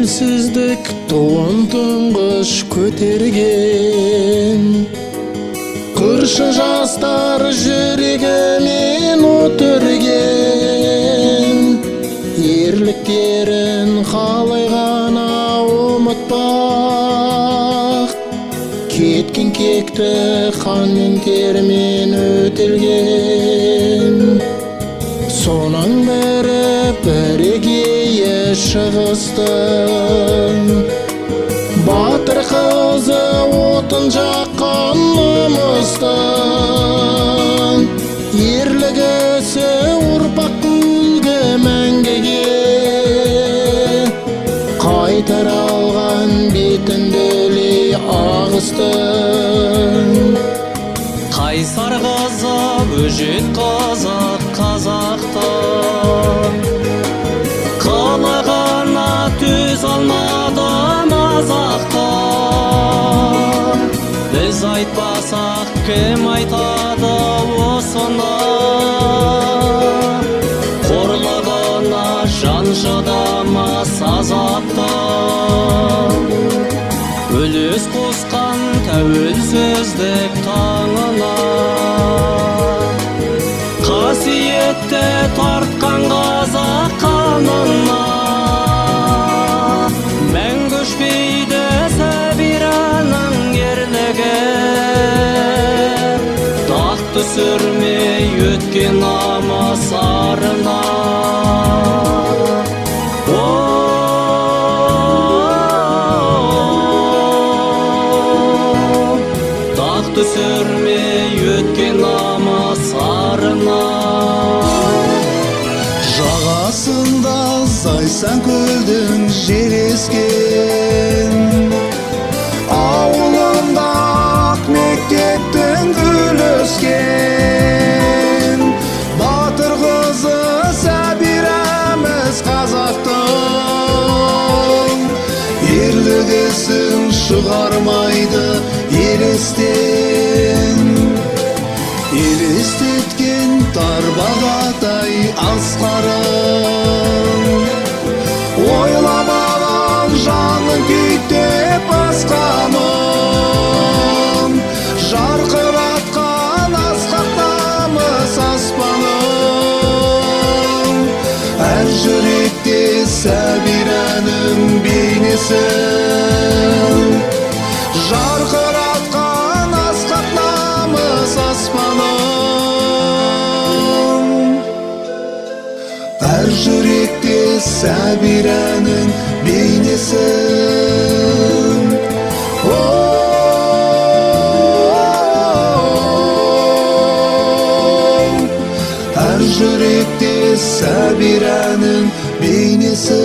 тәуелсіздік туын тұңғыш көтерген. Көрші жастар жүрегімен өтірген, ерліктерін қалай ғана ұмытпақ. Кеткен кекті қан мен термен өтелген. Соның бәрі бірегейі шығыстың, батыр қызы отын жаққан намыстың. Ерлігісі ұрпақ үлгі мәңгіге, қайтар алған бетін бөлей ағыстың. Қайсар қызы өжет қазақ қазақтың, қылығына төз алмады мазақтың. Біз айтпасақ кім айтады осыны, қорлығына жан шыдамас азаптың. Үлес қосқан тәуелсіздік таңына, қасиетті тартқан қазақ қанына. Мәңгі өшпейді Сәбираның ерлігі, дақ түсірмей өткен намыс арына. Түсірмей өткен намыс арына. Жағасында Зайсан көлдің жер ескен, ауылында ақ мектептің гүл өскен. Батыр қызы Сәбирамыз қазақтың, ерлігісін шығармайды елестен. Елестеткен тарбағатай асқарың, ойламаған жаның күйттеп басқамын. Жарқыратқан асқақ намыс аспаның, әр жүректе Сәбираның бейнесі. Жарқыратқан асқақ намыс аспаның, әр жүректе Сәбираның бейнесі. Әр жүректе Сәбираның бейнесі.